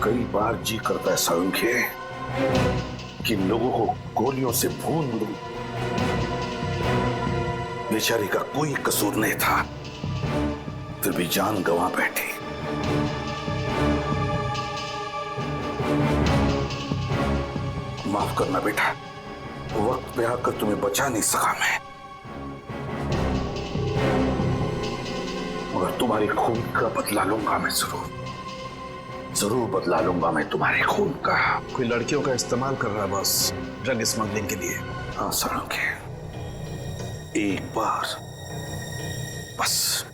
कई बार जी करता है संख्य कि लोगों को गोलियों से भून दूं। बेचारी का कोई कसूर नहीं था, फिर भी जान गंवा बैठी। माफ करना बेटा, वक्त पे आकर तुम्हें बचा नहीं सका मैं, मगर तुम्हारे खून का बदला लूंगा मैं, जरूर बदला लूंगा मैं तुम्हारे खून का। कोई लड़कियों का इस्तेमाल कर रहा है बस, ड्रग स्मगलिंग के लिए। हाँ सड़ोगे, एक बार, बस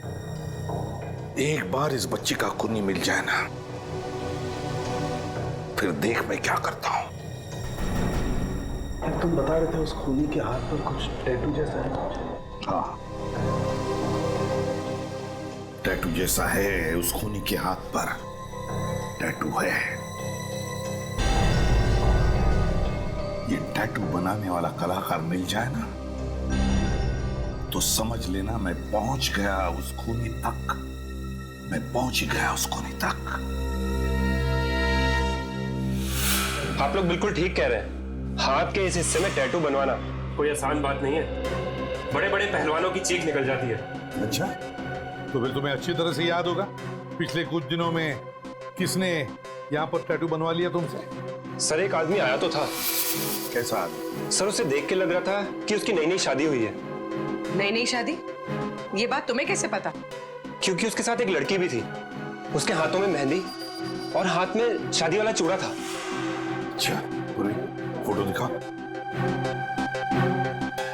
एक बार इस बच्ची का खूनी मिल जाए ना, फिर देख मैं क्या करता हूं। तुम बता रहे थे उस खूनी के हाथ पर कुछ टैटू जैसा है। हाँ, टैटू जैसा है उस खूनी के हाथ पर, टैटू है। ये टैटू बनाने वाला कलाकार मिल जाए ना, तो समझ लेना मैं पहुंच गया उस खूनी तक, मैं पहुंच ही गया उस खूनी तक। आप लोग बिल्कुल ठीक कह रहे हैं। हाथ के इस हिस्से में टैटू बनवाना कोई आसान बात नहीं है। बड़े बड़े पहलवानों की चीख निकल जाती है। अच्छा, तो फिर तुम्हें अच्छी तरह से याद होगा पिछले कुछ दिनों में किसने यहाँ पर टैटू बनवा लिया तुमसे। सर एक आदमी आया तो था। कैसा आदमी? सर उसे देख के लग रहा था कि उसकी नई नई शादी हुई है। नई नई शादी? ये बात तुम्हें कैसे पता? क्योंकि उसके साथ एक लड़की भी थी। उसके हाथों में मेहंदी और हाथ में शादी वाला चूड़ा था। अच्छा, फोटो दिखा।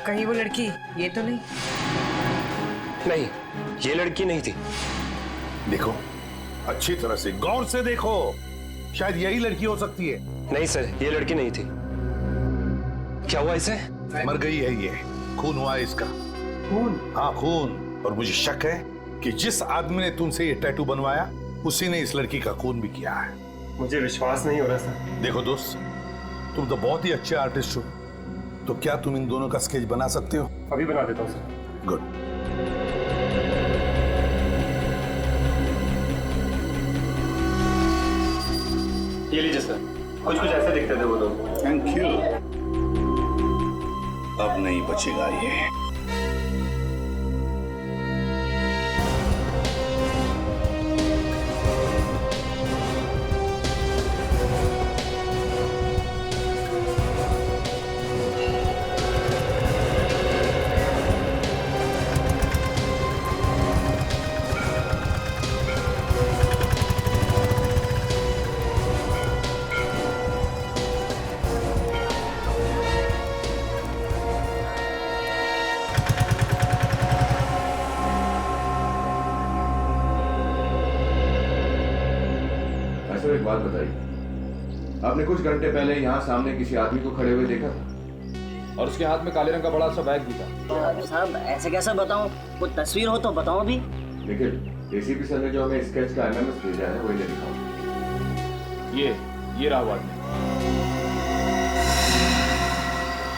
कहीं वो लड़की ये तो नहीं? नहीं, ये लड़की नहीं थी। देखो अच्छी तरह से, गौर से देखो, शायद यही लड़की हो सकती है। नहीं सर, ये लड़की नहीं थी। क्या हुआ इसे? मर गई है ये, खून हुआ है इसका। खून? हाँ खून। और मुझे शक है कि जिस आदमी ने तुमसे ये टैटू बनवाया उसी ने इस लड़की का खून भी किया है। मुझे विश्वास नहीं हो रहा सर। देखो दोस्त, तुम तो बहुत ही अच्छे आर्टिस्ट हो, तो क्या तुम इन दोनों का स्केच बना सकते हो? अभी बना देता हूँ सर। गुड। ये लीजिए सर, कुछ कुछ ऐसे दिखते थे वो दोनों। Thank you. अब नहीं बचेगा ये। सर एक बात बताइए, आपने कुछ घंटे पहले यहाँ सामने किसी आदमी को खड़े हुए देखा था और उसके हाथ में काले रंग का बड़ा सा बैग भी था। साहब ऐसे कैसे बताऊं, कोई तस्वीर हो तो बताओ अभी। देखिए एसीपी सर ने जो हमें स्केच का एमएमएस भेजा है वही ले दिखाऊं। ये रहा वो आदमी।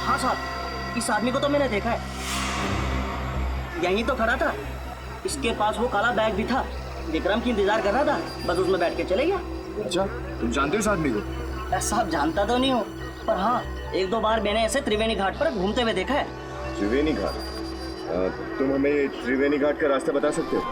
हाँ साहब, इस आदमी को तो मैंने देखा है, यहीं तो खड़ा था। इसके पास वो काला बैग भी था। विक्रम की इंतजार कर रहा था, बस उसमें बैठ के चले गया। अच्छा, तुम जानते हो इस आदमी को? साहब जानता तो नहीं हूँ, पर हाँ एक दो बार मैंने ऐसे त्रिवेणी घाट पर घूमते हुए देखा है। त्रिवेणी घाट? तुम हमें त्रिवेणी घाट का रास्ता बता सकते हो?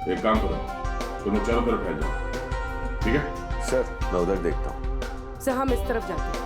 एक काम करो, तुम लोग चारों तरफ फैल जाओ, ठीक है? सर मैं उधर देखता हूँ। सर हम इस तरफ जाते हैं।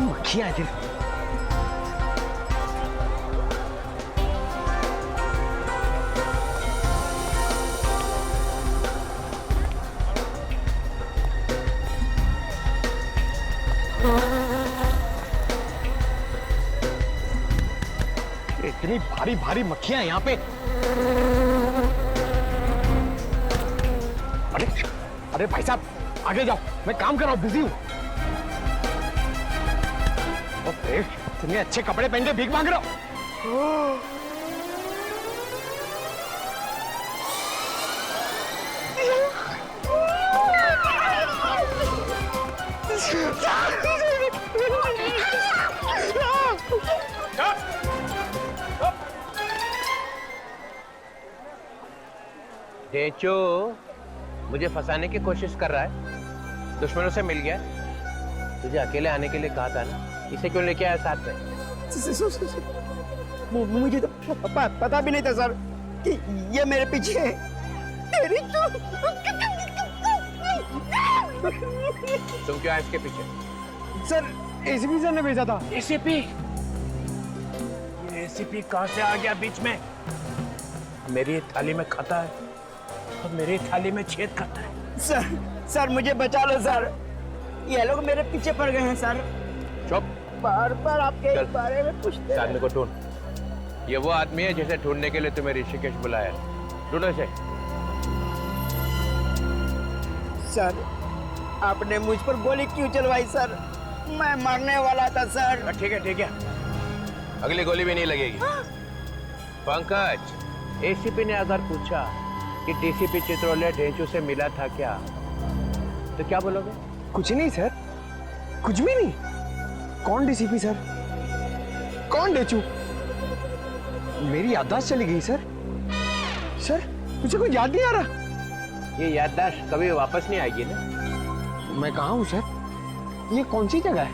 मक्खियाँ हैं। इतनी भारी भारी मक्खियां यहाँ पे। अरे अरे भाई साहब आगे जाओ, मैं काम कर रहा हूँ, बिजी हूँ। इतने अच्छे कपड़े पहन के भीख मांग रहा हूँ। ढेंचू मुझे फंसाने की कोशिश कर रहा है, दुश्मनों से मिल गया। तुझे अकेले आने के लिए कहा था ना, इसे क्यों लेके आया साथ में? मुझे तो पता भी नहीं था सर कि ये मेरे पीछे है। तेरी तुम क्यों आए इसके पीछे? सर एसीपी सर ने भेजा था। एसीपी? ये एसीपी कहां से आ गया बीच में? मेरी थाली में खाता है और मेरी थाली में छेद करता है। सर मुझे बचा लो सर, ये लोग मेरे पीछे पड़ गए हैं सर। चुप। बार बार आपके बारे में पूछते हैं। आदमी को ढूंढ। ये वो आदमी है जिसे ढूंढने के लिए तुम्हें ऋषिकेश बुलाया। ढूंढो इसे। सर आपने मुझ पर गोली क्यों चलवाई सर? मैं मरने वाला था सर। ठीक है, अगली गोली भी नहीं लगेगी। पंकज, एसीपी ने अगर पूछा कि डीसीपी चित्रोले ढेंचू से मिला था क्या, तो क्या बोलोगे? कुछ नहीं सर, कुछ भी नहीं। कौन डीसीपी सर? कौन ढेंचू? मेरी याददाश्त चली गई सर। सर मुझे कुछ याद नहीं आ रहा। ये याददाश्त कभी वापस नहीं आएगी ना। मैं कहाँ हूँ सर? ये कौन सी जगह है?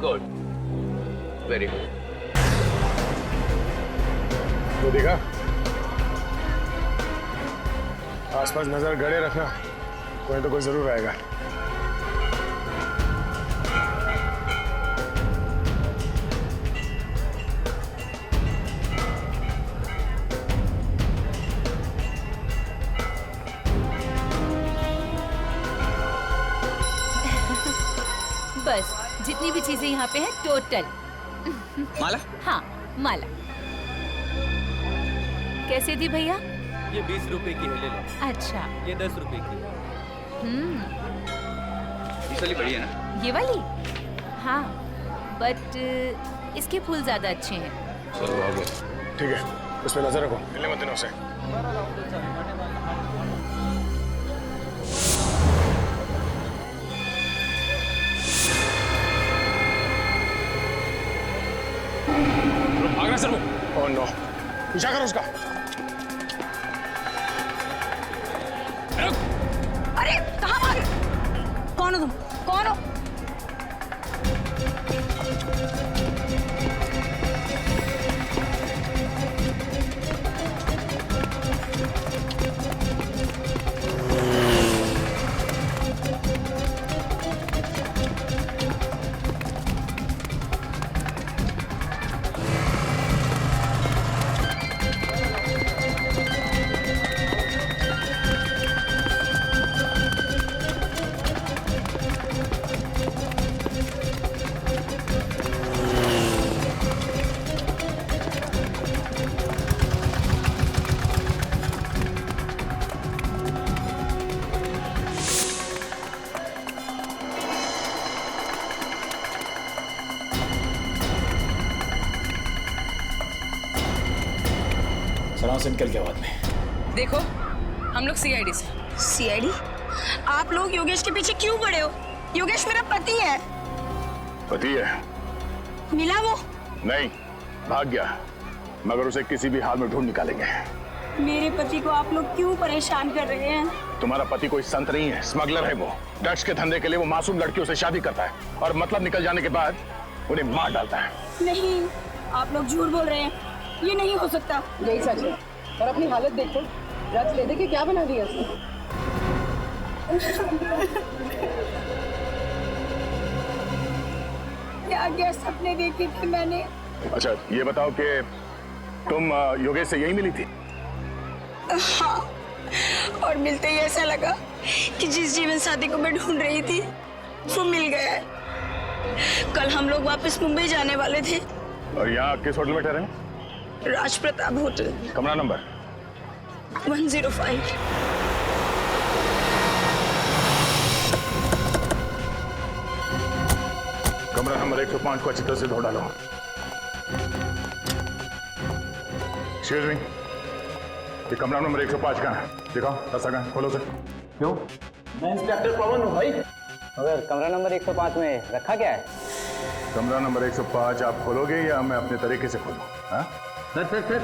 Good, very good. तो देखा, आसपास नजर गड़े रखना, कोई तो कोई जरूर आएगा। बस जितनी भी चीजें यहाँ पे हैं टोटल। माला? हाँ माला। कैसे दी भैया? ये 20 रुपए की है, ले लो। अच्छा। ये 10 रुपए की। इस वाली बढ़िया ना? ये वाली? हाँ, बट इसके फूल ज्यादा अच्छे हैं। चलो आगे। ठीक है, उस पर नजर रखो, मिलने मत देना उसे। भाग रहा सर वो। ओह नो, पीछा करो उसका। अरे कहाँ भागे? कौन हो तुम? कौन हो? वहां से निकल के बाद में। देखो, हम लोग सीआईडी से। सीआईडी? आप लोग योगेश के पीछे क्यों पड़े हो? योगेश मेरा पति है। पति है? मिला वो? नहीं, भाग गया, मगर उसे किसी भी हाल में ढूंढ निकालेंगे। मेरे पति को आप लोग क्यों परेशान कर रहे हैं? तुम्हारा पति कोई संत नहीं है, स्मगलर है वो। ड्रग्स के धंधे के लिए वो मासूम लड़कियों से शादी करता है और मतलब निकल जाने के बाद उन्हें मार डालता है। नहीं, आप लोग झूठ बोल रहे हैं, ये नहीं हो सकता। यही सच है। और अपनी हालत देखो, ड्रग्स ले दे के क्या बना दिया उसने। क्या क्या सपने देखे थे मैंने। अच्छा, ये बताओ कि तुम योगेश से यही मिली थी? हाँ, और मिलते ही ऐसा लगा कि जिस जीवन साथी को मैं ढूंढ रही थी वो मिल गया है। कल हम लोग वापस मुंबई जाने वाले थे। और यहाँ किस होटल में ठहरे? राज प्रताप होटल, कमरा नंबर 105। कमरा नंबर 105 को अच्छी तरह से धो डालो। एक्सक्यूज मी, ये कमरा नंबर 105 का है, दिखाओ पैसा का खोलो से। क्यों? मैं इंस्पेक्टर पवन हूँ भाई। मगर कमरा नंबर 105 में रखा क्या है? कमरा नंबर 105 आप खोलोगे या मैं अपने तरीके से खोलूं? हाँ? सर।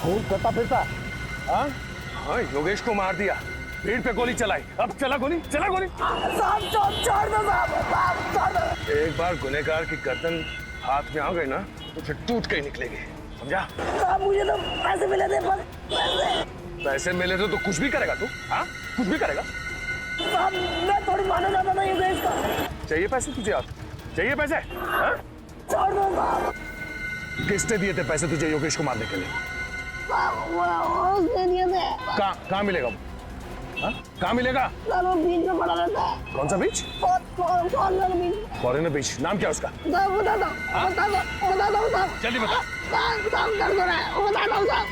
खून करता फिरता। हाँ हाँ, योगेश को मार दिया, भीड़ पे गोली चलाई, अब चला गोली। एक बार गुनहगार की गर्दन हाथ में आ गई ना तो फिर टूट के ही निकलेगी, समझा? मुझे तो पैसे मिले थे, पैसे मिले थे तो कुछ भी करेगा तू? हाँ, कुछ भी करेगा? मैं थोड़ी मानना चाहता था योगेश का। चाहिए पैसे तुझे? आप चाहिए पैसे? हाँ? छोड़ दो साहब। किसने दिए थे पैसे तुझे योगेश को मारने के लिए? कहाँ मिलेगा वो? हाँ? कहाँ मिलेगा? बीच में पड़ा रहता है। कौन सा बीच? फॉरेनर बीच। नाम क्या उसका? बता दो। जल्दी बता। कर दो ना, बता दो साहब।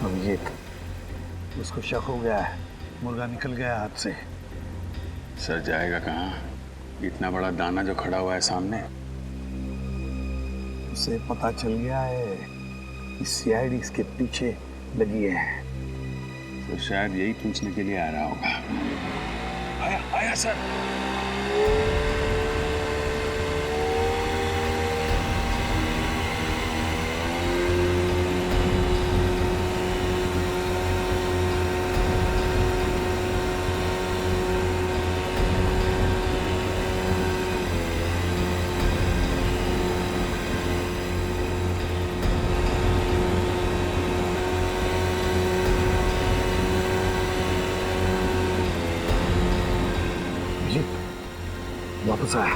अभिजीत, उसको शक हो गया है, मुर्गा निकल गया हाथ से। सर जाएगा कहाँ? इतना बड़ा दाना जो खड़ा हुआ है सामने। उसे पता चल गया है कि सीआईडी इसके पीछे लगी है, तो शायद यही पूछने के लिए आ रहा होगा। आया सर। वापस आया।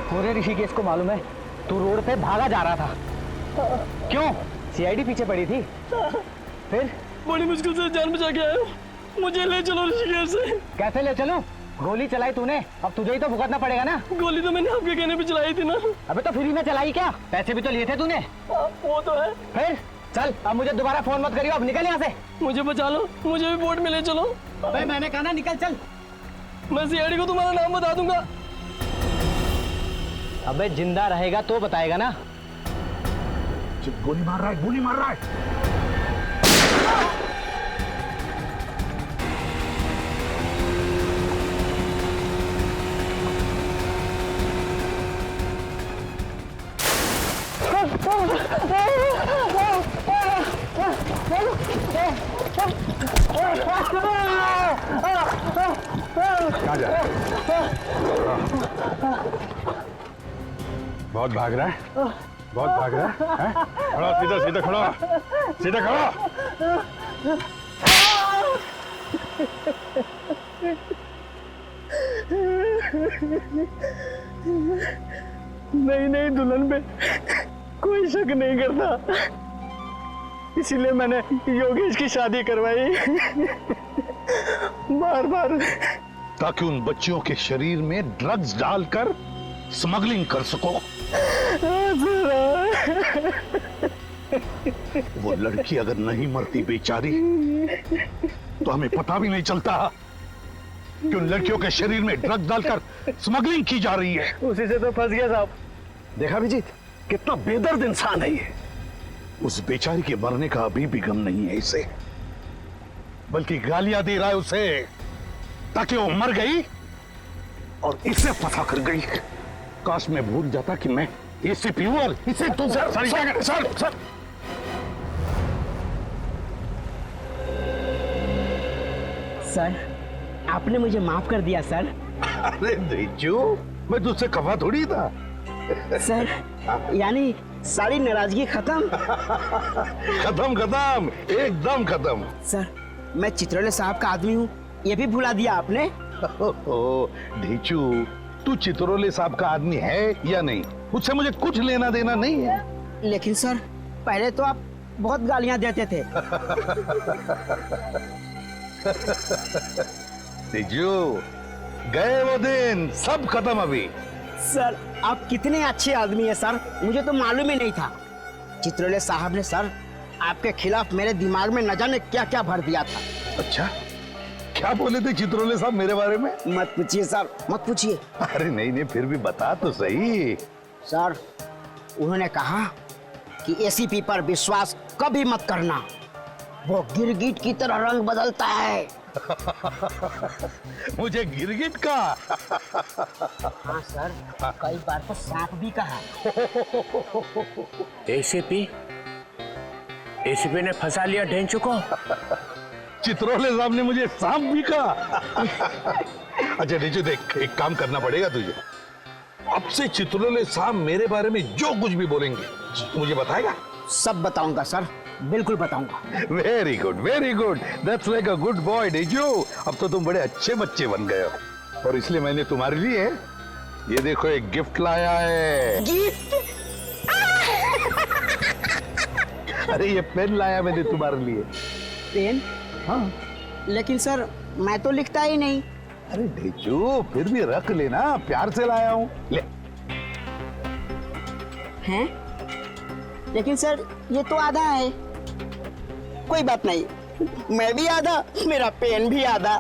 पूरे ऋषिकेश को मालूम है तू रोड पे भागा जा रहा था। क्यों? सीआईडी पीछे पड़ी थी। फिर बड़ी मुश्किल से जान बचा के आया हूँ, मुझे ले चलो ऋषिकेश से। कैसे ले चलूं? गोली चलाई तूने, अब तुझे ही तो भुगतना पड़ेगा ना। गोली तो मैंने आपके कहने पे चलाई थी ना। अबे तो फ्री में चलाई क्या? पैसे भी तो लिए थे तूने। वो तो है। फिर चल, अब मुझे दोबारा फोन मत करियो, अब निकल यहाँ से। मुझे बचा लो, मुझे भी बोट में ले चलो। अबे मैंने कहा ना निकल, चल। मैं सीआईडी को तुम्हारा नाम बता दूंगा। अबे जिंदा रहेगा तो बताएगा ना। गोली मार रहा है, गोली मार रहा है। कहाँ जा रहा है? बहुत भाग रहा है, बहुत भाग रहा है, हैं? खड़ा, सीधा सीधा खड़ा, सीधा खड़ा। नहीं नहीं, दुल्हन पे कोई शक नहीं करता, इसीलिए मैंने योगेश की शादी करवाई। बार बार ताकि उन बच्चियों के शरीर में ड्रग्स डालकर स्मगलिंग कर सको। वो लड़की अगर नहीं मरती बेचारी तो हमें पता भी नहीं चलता कि उन लड़कियों के शरीर में ड्रग्स डालकर स्मगलिंग की जा रही है। उसी से तो फंस गया साहब। देखा अभिजीत, कितना बेदर्द इंसान है ये। उस बेचारी के मरने का अभी भी गम नहीं है इसे, बल्कि गालियां दे रहा है उसे ताकि वो मर गई और इसे फंसा कर गई। काश मैं भूल जाता कि मैं इससे प्योर इससे तो सर सर आपने मुझे माफ कर दिया सर। अरे ढेंचू, मैं तुझसे खफा थोड़ी था। सर यानी सारी नाराजगी खत्म। खत्म खत्म एकदम खत्म। सर मैं चित्रोले साहब का आदमी हूँ, ये भी भुला दिया आपने। ढेंचू, तू चित्रोले साहब का आदमी है या नहीं, उससे मुझे कुछ लेना देना नहीं है। लेकिन सर पहले तो आप बहुत गालियां देते थे। ढेंचू, गए वो दिन, सब खत्म अभी। सर आप कितने अच्छे आदमी हैं सर, मुझे तो मालूम ही नहीं था। चित्रोले साहब ने सर आपके खिलाफ मेरे दिमाग में न जाने क्या क्या भर दिया था। अच्छा, क्या बोले थे चित्रोले साहब मेरे बारे में? मत पूछिए सर, मत पूछिए। अरे नहीं नहीं, फिर भी बता तो सही। सर उन्होंने कहा कि एसीपी पर विश्वास कभी मत करना, वो गिरगिट की तरह रंग बदलता है। मुझे गिरगिट का? हाँ सर, कई बार तो सांप भी कहा। एसीपी ने फंसा लिया ढेंचू को। चित्रोले साहब ने मुझे सांप भी कहा। अच्छा ढेंचू देख, एक काम करना पड़ेगा तुझे। अब से चित्रोले साहब मेरे बारे में जो कुछ भी बोलेंगे मुझे बताएगा? सब बताऊंगा सर, बिल्कुल बताऊंगा। Very good, that's like a good boy ढेंचू। अब तो तुम बड़े अच्छे बच्चे बन गए हो, और इसलिए मैंने तुम्हारे लिए ये देखो एक गिफ्ट लाया है। गिफ्ट? अरे ये पेन लाया मैंने तुम्हारे लिए। पेन? हाँ। लेकिन सर मैं तो लिखता ही नहीं। अरे ढेंचू, फिर भी रख लेना, प्यार से लाया हूँ, ले। हैं? लेकिन सर ये तो आधा है। कोई बात नहीं, मैं भी आधा, मेरा पेन भी आधा।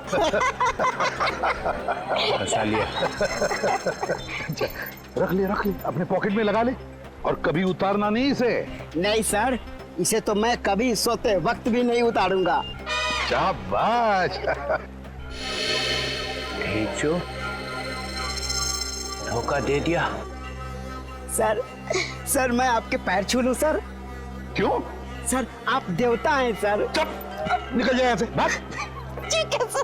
फंसा लिया। अच्छा, रख ले अपने पॉकेट में लगा ले, और कभी उतारना नहीं इसे। नहीं सर, इसे तो मैं कभी सोते वक्त भी नहीं उतारूंगा। शाबाश। ढेंचू, धोखा दे दिया। सर मैं आपके पैर छू लूं सर? क्यों? सर आप देवता हैं सर। चुप, निकल जाए यहाँ से, भाग। ठीक है सर।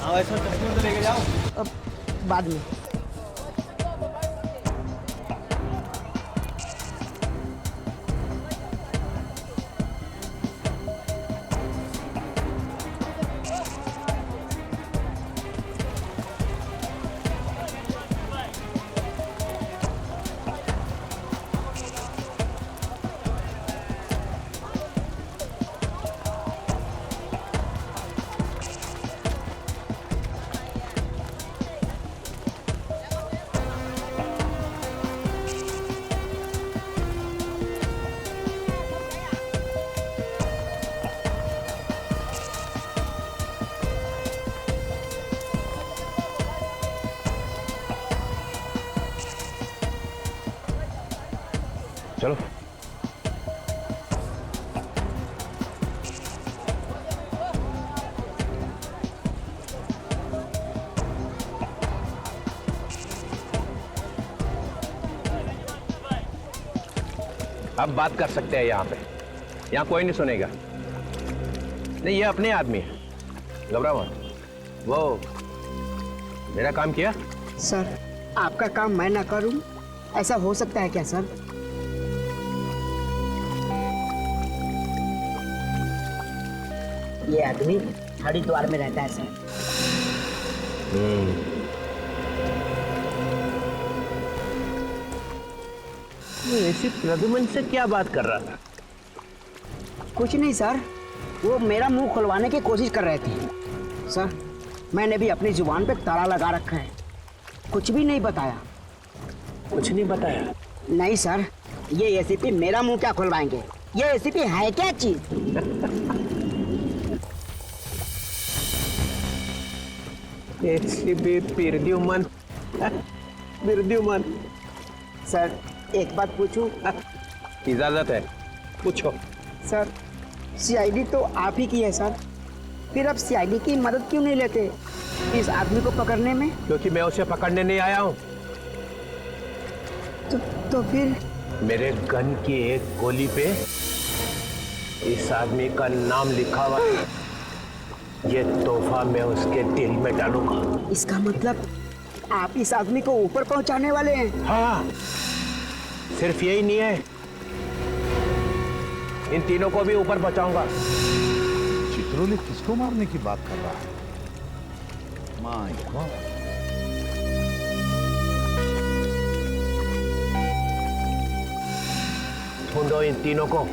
हाँ वैसे चश्मे तो लेके जाओ। अब बाद में। चलो। अब बात कर सकते हैं यहाँ पे। यहाँ कोई नहीं सुनेगा। नहीं, ये अपने आदमी है, घबरा मत। वो मेरा काम किया। सर, आपका काम मैं ना करूं, ऐसा हो सकता है क्या सर? ये आदमी हरिद्वार में रहता है सर। ऐसी प्रद्युमन से क्या बात कर रहा था? कुछ नहीं सर, वो मेरा मुंह खुलवाने की कोशिश कर रहे थे। सर, मैंने भी अपनी जुबान पे ताला लगा रखा है, कुछ भी नहीं बताया। कुछ नहीं बताया? नहीं सर, ये एसीपी मेरा मुंह क्या खुलवाएंगे? ये एसीपी है क्या चीज? एसीपी प्रद्युमन। प्रद्युमन। सर, एक बात पूछूं? इजाजत है, पूछो। सर, सीआईडी तो आप ही की है सर, फिर आप सीआईडी की मदद क्यों नहीं लेते इस आदमी को पकड़ने में? क्योंकि मैं उसे पकड़ने नहीं आया हूँ। तो फिर? मेरे गन की एक गोली पे इस आदमी का नाम लिखा हुआ है। ये तोहफा मैं उसके दिल में डालूंगा। इसका मतलब आप इस आदमी को ऊपर पहुंचाने वाले हैं? हाँ, सिर्फ यही नहीं है, इन तीनों को भी ऊपर पहुंचाऊंगा। चित्रोले किसको मारने की बात कर रहा है? My God. ढूंढो इन तीनों को।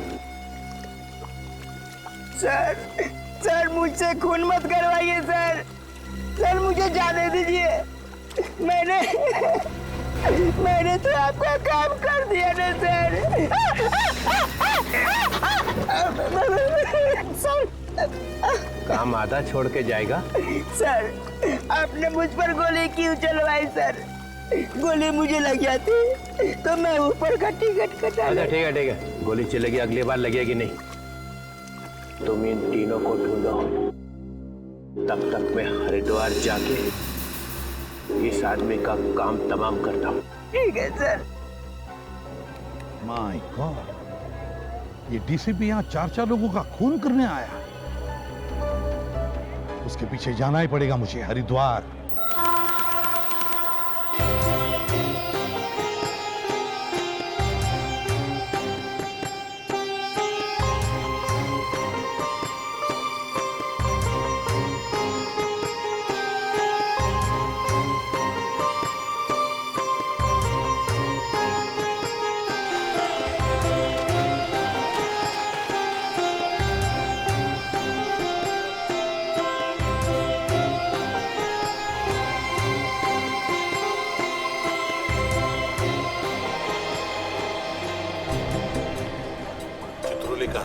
सर, मुझसे खून मत करवाइए सर। सर, मुझे जाने दीजिए। मैंने तो आपका काम कर दिया ना सर। सर, काम आधा छोड़ के जाएगा? सर, आपने मुझ पर गोली क्यों चलवाई सर? गोली मुझे लग जाती तो मैं ऊपर का टिकट कटा। अच्छा ठीक है, गोली चलेगी, अगली बार लगेगी नहीं। तुम इन तीनों को ढूंढो, तब तक मैं हरिद्वार जाके इस आदमी का काम तमाम करता हूँ। ठीक है सर। माय गॉड, ये डीसीपी यहाँ 4 लोगों का खून करने आया। उसके पीछे जाना ही पड़ेगा मुझे, हरिद्वार।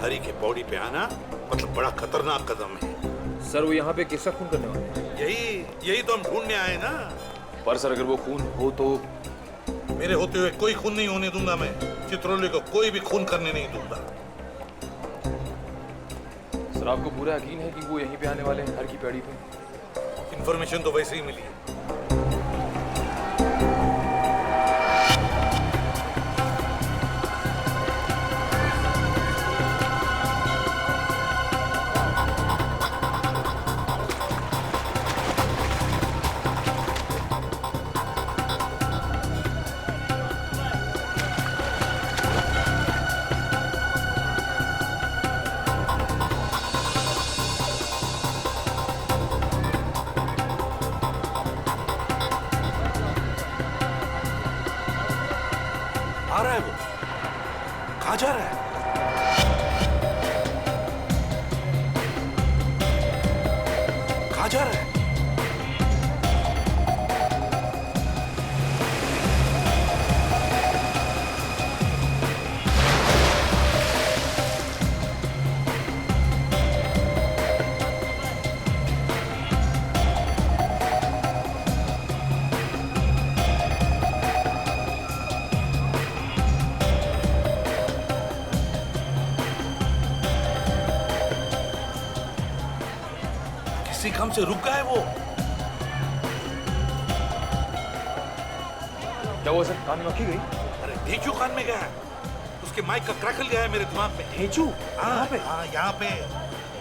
हरी के बॉडी पे आना मतलब बड़ा खतरनाक कदम है। सर, वो यहाँ पे किसका खून करने वाले हैं? यही तो हम ढूंढने आए ना। पर सर, अगर वो खून हो तो? मेरे होते हुए कोई खून नहीं होने दूंगा मैं। चित्रोले को कोई भी खून करने नहीं दूंगा। सर, आपको पूरा यकीन है कि वो यहीं पे आने वाले हैं, हर की पेड़ी पे? इंफॉर्मेशन तो वैसे ही मिली है। जा रहा है? कहाँ जा रहा है? किसी काम से रुक गया है वो। क्या वो सर कान में मक्खी गई? अरे ढेंचू कान में गया है, उसके माइक का क्रैकल गया है मेरे दिमाग में। ढेंचू? यहाँ पे? हाँ यहाँ पे।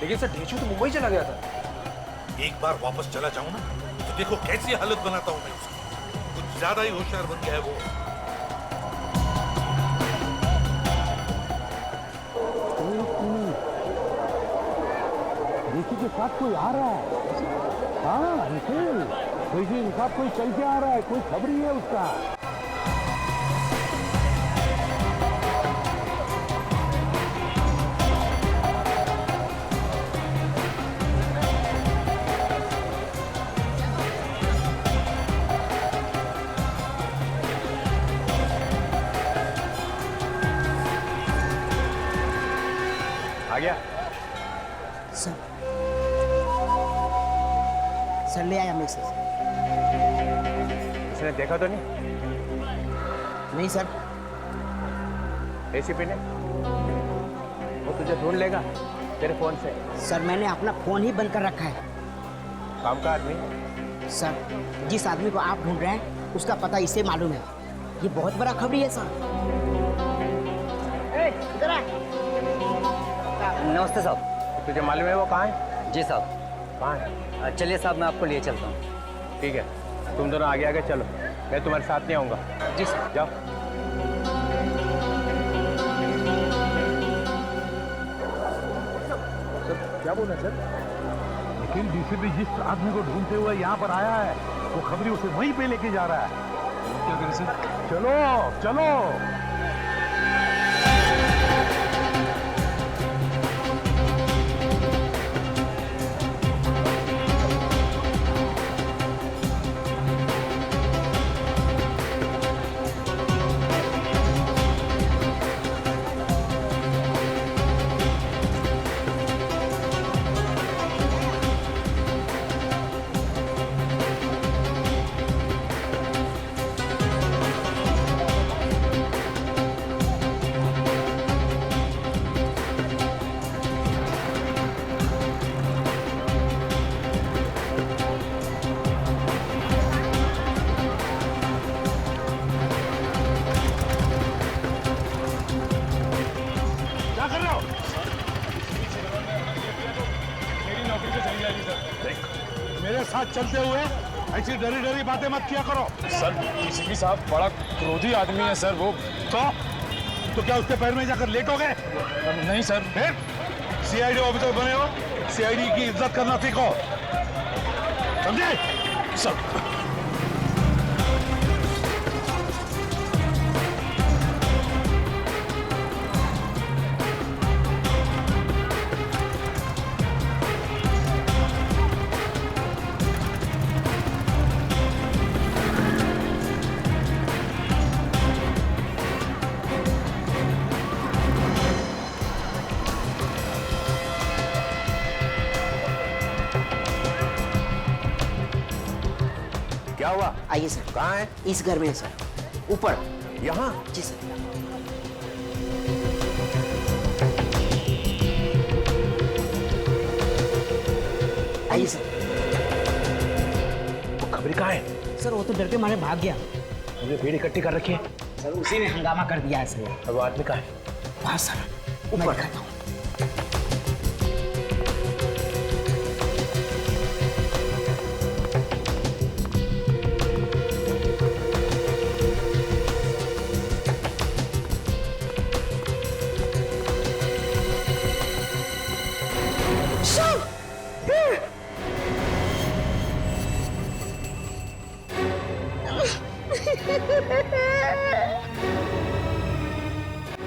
लेकिन सर ढेंचू तो मुंबई चला गया था। एक बार वापस चला जाऊं ना तो देखो कैसी हालत बनाता हूं मैं उसकी। कुछ ज्यादा ही होशियार बन गया है वो। ऋषि के साथ कोई आ रहा है। हाँ निखिल, ऋषि के साथ कोई चल के आ रहा है, कोई खबरी है उसका। आ गया? सर सर ले आया मैसेज। उसने देखा तो नहीं? नहीं सर। एसीपी ने? वो तुझे ढूंढ लेगा तेरे फोन से। सर मैंने अपना फोन ही बंद कर रखा है। काम का आदमी? सर जिस आदमी को आप ढूंढ रहे हैं उसका पता इसे मालूम है। ये बहुत बड़ा खबरी है सर। इधर आ। नमस्ते साहब। तुझे मालूम है वो कहाँ है? जी साहब। कहाँ है? चलिए साहब मैं आपको लिए चलता हूँ। ठीक है, तुम दोनों आगे आगे चलो, मैं तुम्हारे साथ नहीं आऊँगा। जी सर। जाओ। सर क्या बोल रहे हैं सर? लेकिन डीसीपी जिस आदमी को ढूंढते हुए यहाँ पर आया है वो खबरी उसे वहीं पे लेके जा रहा है। क्या करें सर? चलो चलो। मेरे साथ चलते हुए ऐसी डरी डरी बातें मत किया करो। सर डीसीपी साहब बड़ा क्रोधी आदमी है सर वो। तो क्या उसके पैर में जाकर लेटोगे? नहीं सर। फिर सीआईडी ऑफिसर बने हो, सीआईडी की इज्जत करना सीखो, समझे? सर क्या हुआ? आइए सर। कहाँ है? इस घर में है सर। ऊपर? यहाँ? जी सर। आइए सर। वो खबरी कहाँ है? सर वो तो डर के मारे भाग गया। मुझे भीड़ इकट्ठी कर रखी है। सर उसी ने हंगामा कर दिया है सर। अब वो आदमी कहाँ है? वहाँ सर ऊपर खाता हूँ।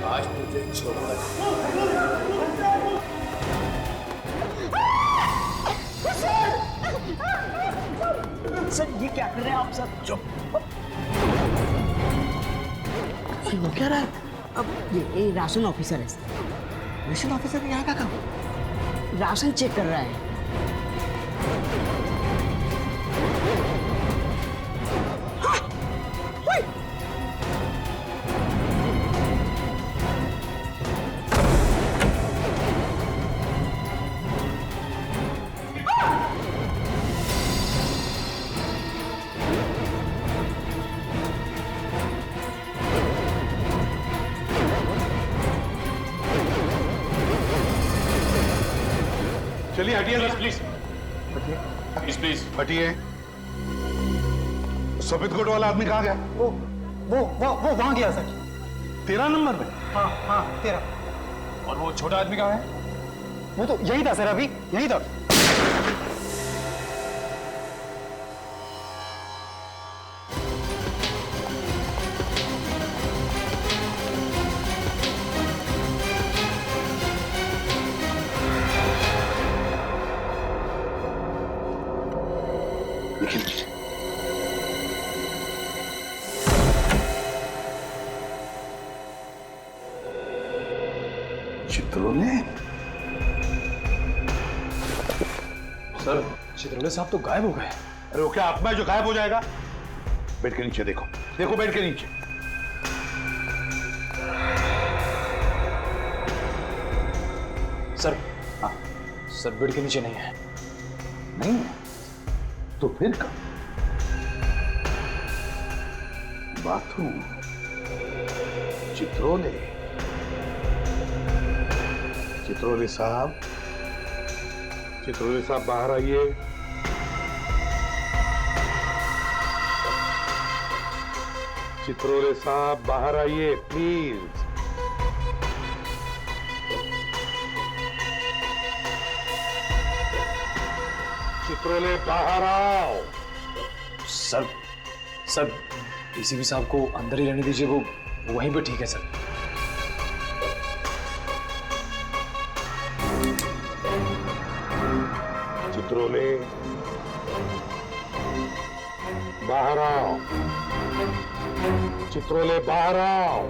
आज तुझे छोड़ सर चुप। वो क्या रहा है? अब ये राशन ऑफिसर है। राशन ऑफिसर ने यहाँ का काम राशन चेक कर रहा है। चलिए हटिए सर, प्लीज प्लीज प्लीज हटिए। सफेद कोट वाला आदमी कहाँ गया? वो वहां गया सर। 13 नंबर में? हाँ हाँ 13। और वो छोटा आदमी कहाँ है? वो तो यही था सर, अभी यही था। चित्रोले? सर चित्रोले साहब तो गायब हो गए। अरे वो क्या आत्मा है जो गायब हो जाएगा? बेड के नीचे देखो, देखो बेड के नीचे। सर सर बेड के नीचे नहीं है। नहीं है तो फिर कब? बाथरूम, चित्रोले। चित्रोले साहब बाहर आइए। चित्रोले साहब बाहर आइए प्लीज। चित्रोले बाहर आओ। सर डीसीपी साहब को अंदर ही रहने दीजिए, वो वहीं पे ठीक है सर। चित्रोले बाहर आओ। चित्रोले बाहर आओ।